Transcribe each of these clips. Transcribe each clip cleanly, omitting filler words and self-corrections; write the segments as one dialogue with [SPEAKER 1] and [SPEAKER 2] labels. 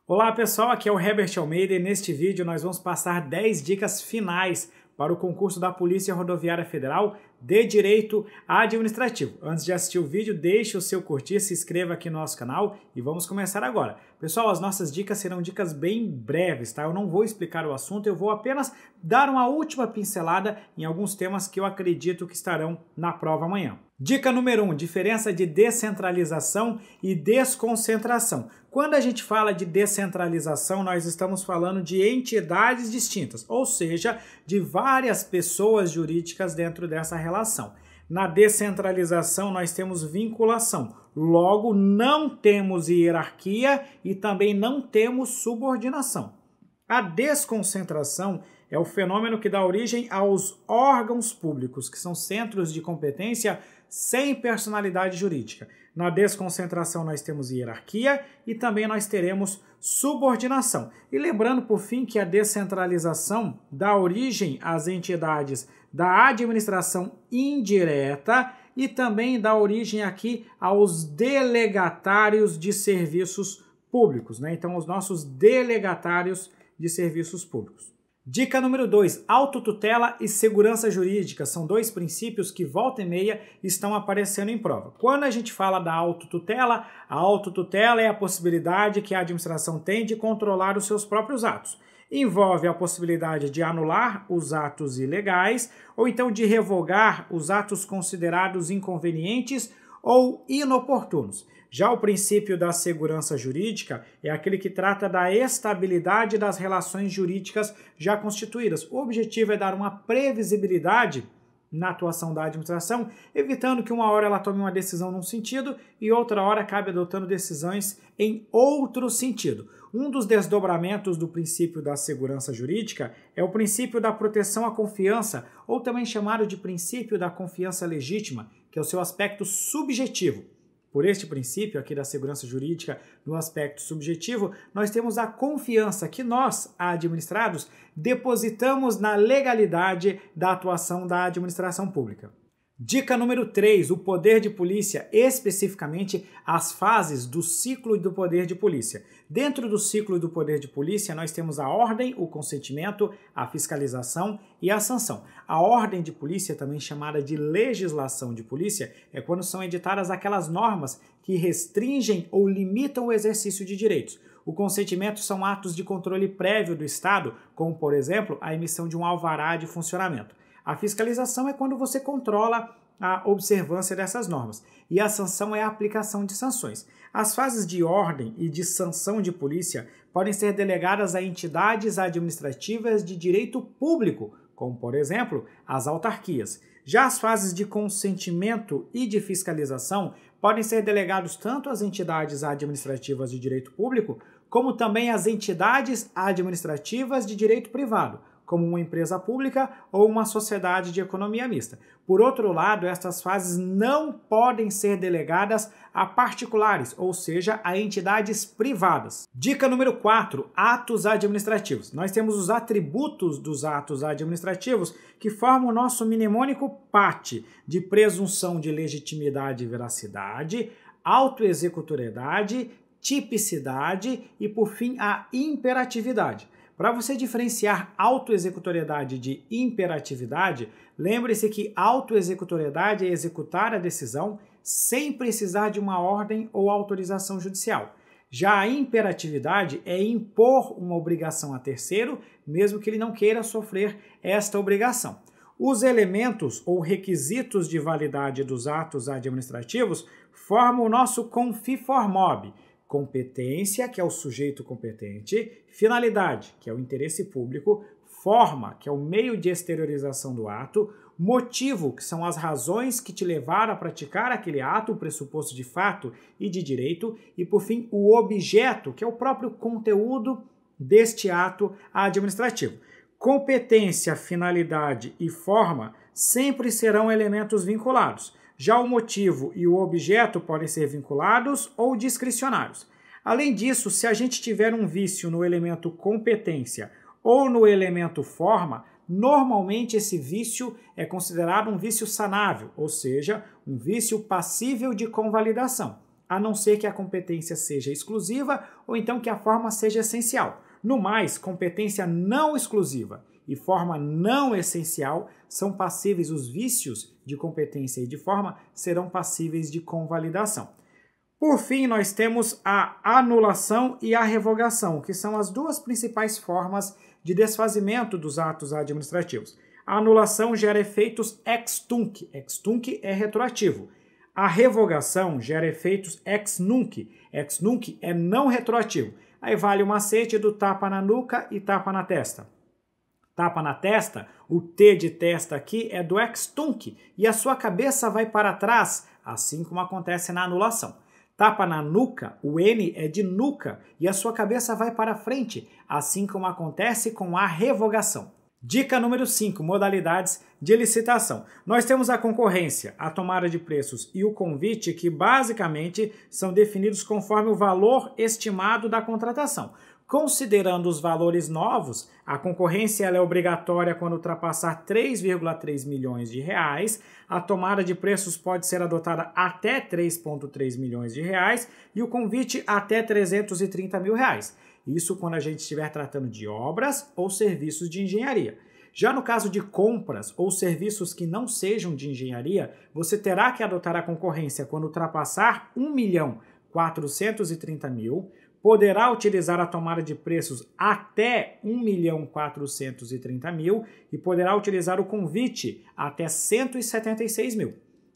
[SPEAKER 1] Olá pessoal, aqui é o Herbert Almeida e neste vídeo nós vamos passar 10 dicas finais para o concurso da Polícia Rodoviária Federal de Direito Administrativo. Antes de assistir o vídeo, deixe o seu curtir, se inscreva aqui no nosso canal e vamos começar agora. Pessoal, as nossas dicas serão dicas bem breves, tá? Eu não vou explicar o assunto, eu vou apenas dar uma última pincelada em alguns temas que eu acredito que estarão na prova amanhã. Dica número 1, diferença de descentralização e desconcentração. Quando a gente fala de descentralização, nós estamos falando de entidades distintas, ou seja, de várias pessoas jurídicas dentro dessa relação. Na descentralização, nós temos vinculação, logo não temos hierarquia e também não temos subordinação. A desconcentração é o fenômeno que dá origem aos órgãos públicos, que são centros de competência sem personalidade jurídica. Na desconcentração nós temos hierarquia e também nós teremos subordinação. E lembrando, por fim, que a descentralização dá origem às entidades da administração indireta e também dá origem aqui aos delegatários de serviços públicos, né? Então, os nossos delegatários de serviços públicos. Dica número 2, autotutela e segurança jurídica. São dois princípios que volta e meia estão aparecendo em prova. Quando a gente fala da autotutela, a autotutela é a possibilidade que a administração tem de controlar os seus próprios atos. Envolve a possibilidade de anular os atos ilegais ou então de revogar os atos considerados inconvenientes ou inoportunos. Já o princípio da segurança jurídica é aquele que trata da estabilidade das relações jurídicas já constituídas. O objetivo é dar uma previsibilidade na atuação da administração, evitando que uma hora ela tome uma decisão num sentido e outra hora acabe adotando decisões em outro sentido. Um dos desdobramentos do princípio da segurança jurídica é o princípio da proteção à confiança, ou também chamado de princípio da confiança legítima, que é o seu aspecto subjetivo. Por este princípio aqui da segurança jurídica, no aspecto subjetivo, nós temos a confiança que nós, administrados, depositamos na legalidade da atuação da administração pública. Dica número 3, o poder de polícia, especificamente as fases do ciclo do poder de polícia. Dentro do ciclo do poder de polícia, nós temos a ordem, o consentimento, a fiscalização e a sanção. A ordem de polícia, também chamada de legislação de polícia, é quando são editadas aquelas normas que restringem ou limitam o exercício de direitos. O consentimento são atos de controle prévio do Estado, como, por exemplo, a emissão de um alvará de funcionamento. A fiscalização é quando você controla a observância dessas normas e a sanção é a aplicação de sanções. As fases de ordem e de sanção de polícia podem ser delegadas a entidades administrativas de direito público, como, por exemplo, as autarquias. Já as fases de consentimento e de fiscalização podem ser delegados tanto às entidades administrativas de direito público, como também às entidades administrativas de direito privado, como uma empresa pública ou uma sociedade de economia mista. Por outro lado, estas fases não podem ser delegadas a particulares, ou seja, a entidades privadas. Dica número 4, atos administrativos. Nós temos os atributos dos atos administrativos que formam o nosso mnemônico PAT, de presunção de legitimidade e veracidade, autoexecutoriedade, tipicidade e, por fim, a imperatividade. Para você diferenciar autoexecutoriedade de imperatividade, lembre-se que autoexecutoriedade é executar a decisão sem precisar de uma ordem ou autorização judicial. Já a imperatividade é impor uma obrigação a terceiro, mesmo que ele não queira sofrer esta obrigação. Os elementos ou requisitos de validade dos atos administrativos formam o nosso confiformob. Competência, que é o sujeito competente, finalidade, que é o interesse público, forma, que é o meio de exteriorização do ato, motivo, que são as razões que te levaram a praticar aquele ato, o pressuposto de fato e de direito, e por fim o objeto, que é o próprio conteúdo deste ato administrativo. Competência, finalidade e forma sempre serão elementos vinculados. Já o motivo e o objeto podem ser vinculados ou discricionários. Além disso, se a gente tiver um vício no elemento competência ou no elemento forma, normalmente esse vício é considerado um vício sanável, ou seja, um vício passível de convalidação. a não ser que a competência seja exclusiva ou então que a forma seja essencial. No mais, competência não exclusiva e forma não essencial são passíveis, os vícios de competência e de forma serão passíveis de convalidação. Por fim, nós temos a anulação e a revogação, que são as duas principais formas de desfazimento dos atos administrativos. A anulação gera efeitos ex tunc. Ex tunc é retroativo. A revogação gera efeitos ex nunc. Ex nunc é não retroativo. Aí vale o macete do tapa na nuca e tapa na testa. Tapa na testa, o T de testa aqui é do ex tunc e a sua cabeça vai para trás, assim como acontece na anulação. Tapa na nuca, o N é de nuca e a sua cabeça vai para frente, assim como acontece com a revogação. Dica número 5, modalidades de licitação. Nós temos a concorrência, a tomada de preços e o convite, que basicamente são definidos conforme o valor estimado da contratação. Considerando os valores novos, a concorrência ela é obrigatória quando ultrapassar 3,3 milhões de reais, a tomada de preços pode ser adotada até 3,3 milhões de reais e o convite até 330 mil reais. Isso quando a gente estiver tratando de obras ou serviços de engenharia. Já no caso de compras ou serviços que não sejam de engenharia, você terá que adotar a concorrência quando ultrapassar 1.430.000, poderá utilizar a tomada de preços até 1.430.000 e poderá utilizar o convite até 176.000.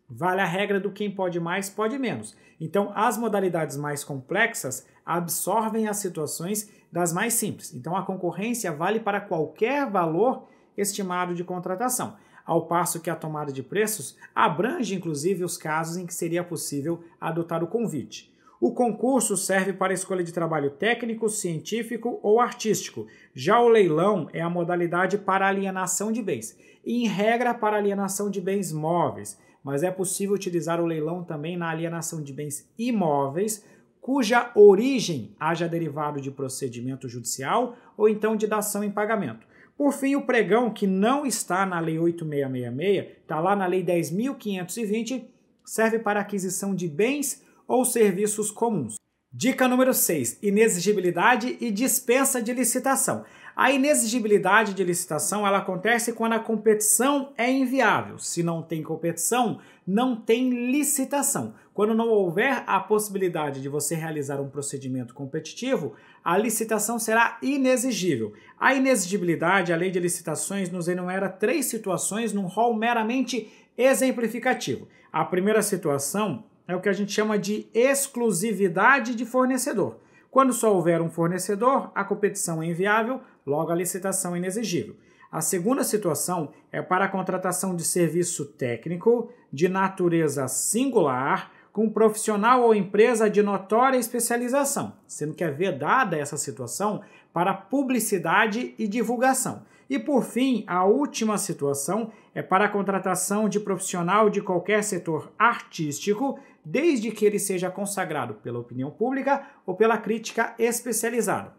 [SPEAKER 1] Vale a regra do quem pode mais, pode menos. Então, as modalidades mais complexas absorvem as situações das mais simples. Então, a concorrência vale para qualquer valor estimado de contratação, ao passo que a tomada de preços abrange, inclusive, os casos em que seria possível adotar o convite. O concurso serve para a escolha de trabalho técnico, científico ou artístico. Já o leilão é a modalidade para alienação de bens, e em regra para alienação de bens móveis, mas é possível utilizar o leilão também na alienação de bens imóveis, cuja origem haja derivado de procedimento judicial ou então de dação em pagamento. Por fim, o pregão, que não está na Lei 8.666, está lá na Lei 10.520, serve para aquisição de bens ou serviços comuns. Dica número 6, inexigibilidade e dispensa de licitação. A inexigibilidade de licitação ela acontece quando a competição é inviável. Se não tem competição, não tem licitação. Quando não houver a possibilidade de você realizar um procedimento competitivo, a licitação será inexigível. A inexigibilidade, a lei de licitações, nos enumera 3 situações num rol meramente exemplificativo. A primeira situação é o que a gente chama de exclusividade de fornecedor. Quando só houver um fornecedor, a competição é inviável, logo a licitação é inexigível. A segunda situação é para a contratação de serviço técnico de natureza singular, com profissional ou empresa de notória especialização, sendo que é vedada essa situação para publicidade e divulgação. E por fim, a última situação é para a contratação de profissional de qualquer setor artístico, desde que ele seja consagrado pela opinião pública ou pela crítica especializada.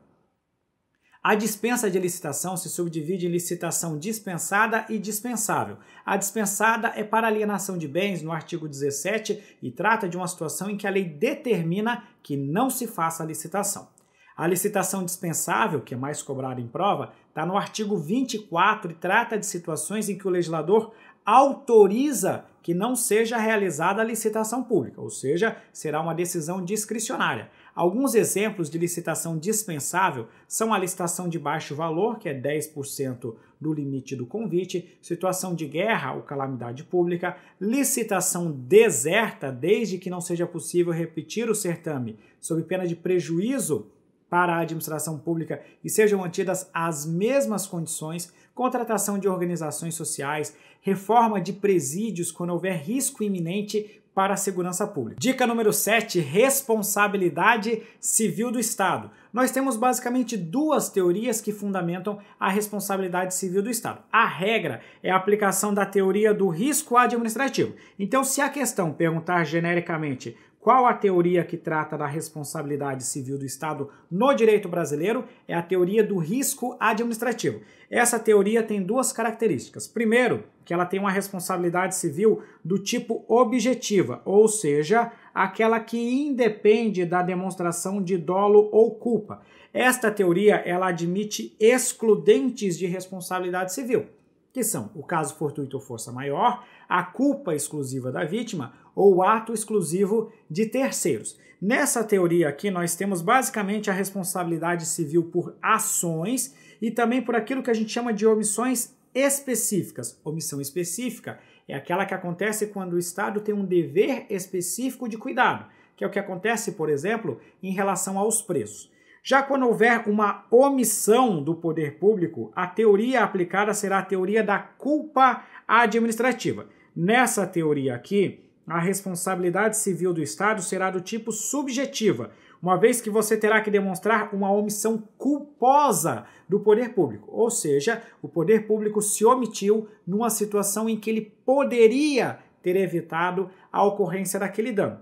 [SPEAKER 1] A dispensa de licitação se subdivide em licitação dispensada e dispensável. A dispensada é para alienação de bens no artigo 17 e trata de uma situação em que a lei determina que não se faça a licitação. A licitação dispensável, que é mais cobrada em prova, está no artigo 24 e trata de situações em que o legislador autoriza que não seja realizada a licitação pública, ou seja, será uma decisão discricionária. Alguns exemplos de licitação dispensável são a licitação de baixo valor, que é 10% do limite do convite, situação de guerra ou calamidade pública, licitação deserta, desde que não seja possível repetir o certame sob pena de prejuízo para a administração pública e sejam mantidas as mesmas condições, contratação de organizações sociais, reforma de presídios quando houver risco iminente para a segurança pública. Dica número 7, responsabilidade civil do Estado. Nós temos basicamente 2 teorias que fundamentam a responsabilidade civil do Estado. A regra é a aplicação da teoria do risco administrativo. Então, se a questão perguntar genericamente Qual a teoria que trata da responsabilidade civil do Estado no direito brasileiro? É a teoria do risco administrativo. Essa teoria tem duas características. Primeiro, que ela tem uma responsabilidade civil do tipo objetiva, ou seja, aquela que independe da demonstração de dolo ou culpa. Esta teoria ela admite excludentes de responsabilidade civil, que são o caso fortuito ou força maior, a culpa exclusiva da vítima ou o ato exclusivo de terceiros. Nessa teoria aqui, nós temos basicamente a responsabilidade civil por ações e também por aquilo que a gente chama de omissões específicas. Omissão específica é aquela que acontece quando o Estado tem um dever específico de cuidado, que é o que acontece, por exemplo, em relação aos preços. Já quando houver uma omissão do poder público, a teoria aplicada será a teoria da culpa administrativa. Nessa teoria aqui, a responsabilidade civil do Estado será do tipo subjetiva, uma vez que você terá que demonstrar uma omissão culposa do poder público, ou seja, o poder público se omitiu numa situação em que ele poderia ter evitado a ocorrência daquele dano.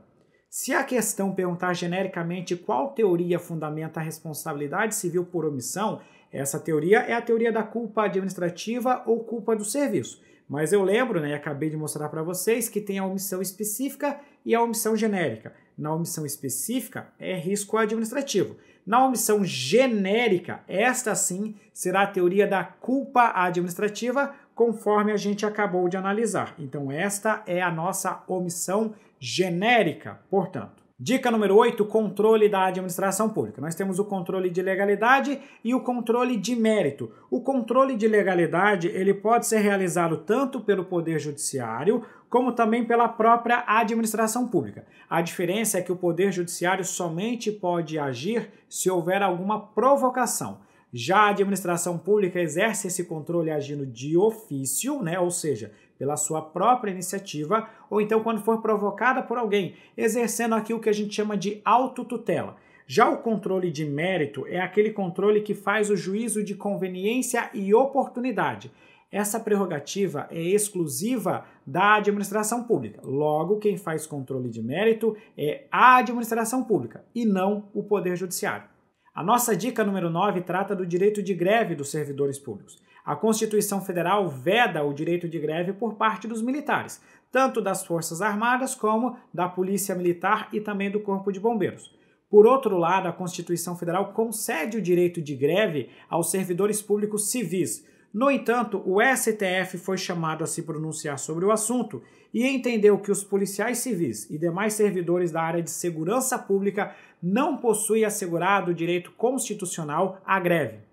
[SPEAKER 1] Se a questão perguntar genericamente qual teoria fundamenta a responsabilidade civil por omissão, essa teoria é a teoria da culpa administrativa ou culpa do serviço. Mas eu lembro, e acabei de mostrar para vocês, que tem a omissão específica e a omissão genérica. Na omissão específica é risco administrativo. Na omissão genérica, esta sim será a teoria da culpa administrativa, conforme a gente acabou de analisar. Então esta é a nossa omissão genérica, portanto. Dica número 8, controle da administração pública. Nós temos o controle de legalidade e o controle de mérito. O controle de legalidade ele pode ser realizado tanto pelo Poder Judiciário como também pela própria administração pública. A diferença é que o Poder Judiciário somente pode agir se houver alguma provocação. Já a administração pública exerce esse controle agindo de ofício, ou seja, pela sua própria iniciativa, ou então quando for provocada por alguém, exercendo aqui o que a gente chama de autotutela. Já o controle de mérito é aquele controle que faz o juízo de conveniência e oportunidade. Essa prerrogativa é exclusiva da administração pública. Logo, quem faz controle de mérito é a administração pública e não o Poder Judiciário. A nossa dica número 9 trata do direito de greve dos servidores públicos. A Constituição Federal veda o direito de greve por parte dos militares, tanto das Forças Armadas como da Polícia Militar e também do Corpo de Bombeiros. Por outro lado, a Constituição Federal concede o direito de greve aos servidores públicos civis. No entanto, o STF foi chamado a se pronunciar sobre o assunto e entendeu que os policiais civis e demais servidores da área de segurança pública não possuem assegurado o direito constitucional à greve.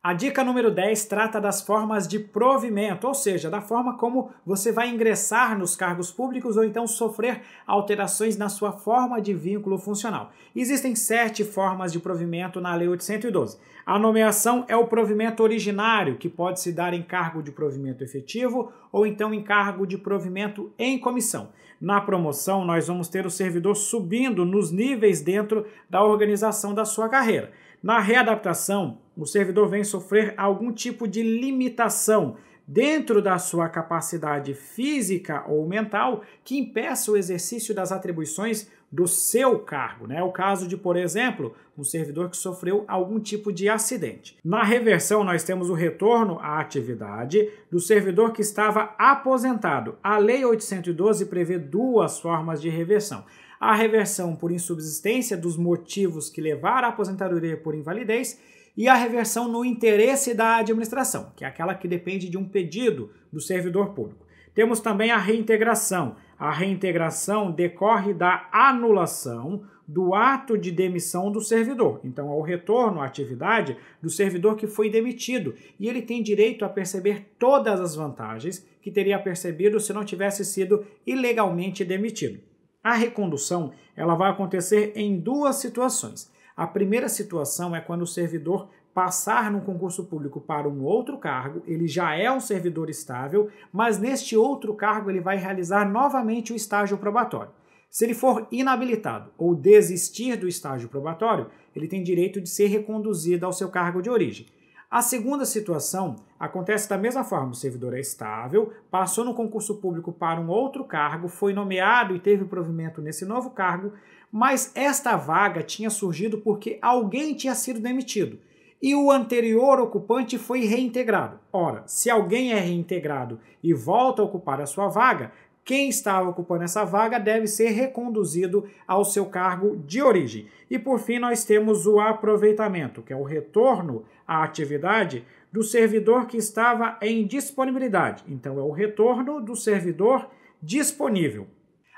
[SPEAKER 1] A dica número 10 trata das formas de provimento, ou seja, da forma como você vai ingressar nos cargos públicos ou então sofrer alterações na sua forma de vínculo funcional. Existem 7 formas de provimento na Lei 812. A nomeação é o provimento originário, que pode se dar em cargo de provimento efetivo ou então em cargo de provimento em comissão. Na promoção, nós vamos ter o servidor subindo nos níveis dentro da organização da sua carreira. Na readaptação, o servidor vem sofrer algum tipo de limitação dentro da sua capacidade física ou mental que impeça o exercício das atribuições do seu cargo. É o caso de, por exemplo, um servidor que sofreu algum tipo de acidente. Na reversão, nós temos o retorno à atividade do servidor que estava aposentado. A Lei 812 prevê 2 formas de reversão. A reversão por insubsistência dos motivos que levaram à aposentadoria por invalidez e a reversão no interesse da administração, que é aquela que depende de um pedido do servidor público. Temos também a reintegração. A reintegração decorre da anulação do ato de demissão do servidor. Então, é o retorno à atividade do servidor que foi demitido e ele tem direito a perceber todas as vantagens que teria percebido se não tivesse sido ilegalmente demitido. A recondução ela vai acontecer em 2 situações. A primeira situação é quando o servidor passar num concurso público para um outro cargo, ele já é um servidor estável, mas neste outro cargo ele vai realizar novamente o estágio probatório. Se ele for inabilitado ou desistir do estágio probatório, ele tem direito de ser reconduzido ao seu cargo de origem. A segunda situação acontece da mesma forma, o servidor é estável, passou no concurso público para um outro cargo, foi nomeado e teve provimento nesse novo cargo, mas esta vaga tinha surgido porque alguém tinha sido demitido e o anterior ocupante foi reintegrado. Ora, se alguém é reintegrado e volta a ocupar a sua vaga, quem estava ocupando essa vaga deve ser reconduzido ao seu cargo de origem. E por fim nós temos o aproveitamento, que é o retorno à atividade do servidor que estava em disponibilidade. Então é o retorno do servidor disponível.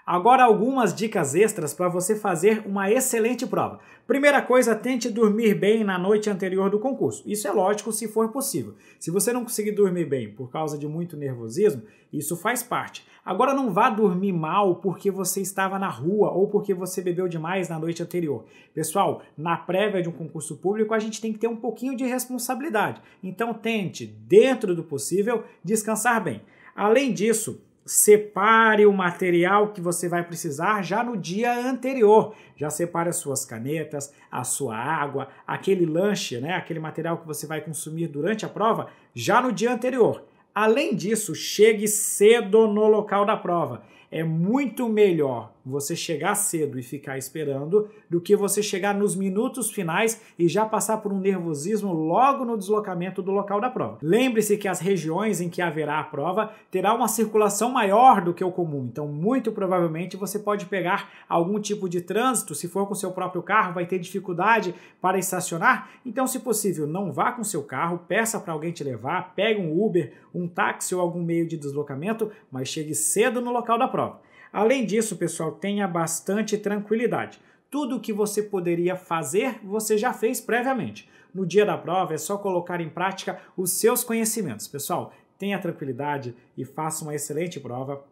[SPEAKER 1] Agora algumas dicas extras para você fazer uma excelente prova. Primeira coisa, tente dormir bem na noite anterior do concurso. Isso é lógico se for possível. Se você não conseguir dormir bem por causa de muito nervosismo, isso faz parte. Agora não vá dormir mal porque você estava na rua ou porque você bebeu demais na noite anterior. Pessoal, na prévia de um concurso público a gente tem que ter um pouquinho de responsabilidade. Então tente, dentro do possível, descansar bem. Além disso, separe o material que você vai precisar já no dia anterior. Já separe as suas canetas, a sua água, aquele lanche, né, aquele material que você vai consumir durante a prova, já no dia anterior. Além disso, chegue cedo no local da prova. É muito melhor você chegar cedo e ficar esperando do que você chegar nos minutos finais e já passar por um nervosismo logo no deslocamento do local da prova. Lembre-se que as regiões em que haverá a prova terá uma circulação maior do que o comum, então muito provavelmente você pode pegar algum tipo de trânsito, se for com seu próprio carro vai ter dificuldade para estacionar, então se possível não vá com seu carro, peça para alguém te levar, pegue um Uber, um táxi ou algum meio de deslocamento, mas chegue cedo no local da prova. Além disso, pessoal, tenha bastante tranquilidade. Tudo o que você poderia fazer, você já fez previamente. No dia da prova é só colocar em prática os seus conhecimentos. Pessoal, tenha tranquilidade e faça uma excelente prova,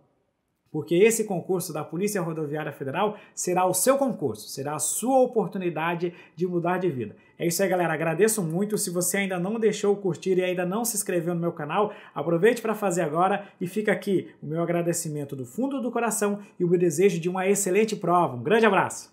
[SPEAKER 1] porque esse concurso da Polícia Rodoviária Federal será o seu concurso, será a sua oportunidade de mudar de vida. É isso aí, galera. Agradeço muito. Se você ainda não deixou o curtir e ainda não se inscreveu no meu canal, aproveite para fazer agora e fica aqui o meu agradecimento do fundo do coração e o meu desejo de uma excelente prova. Um grande abraço!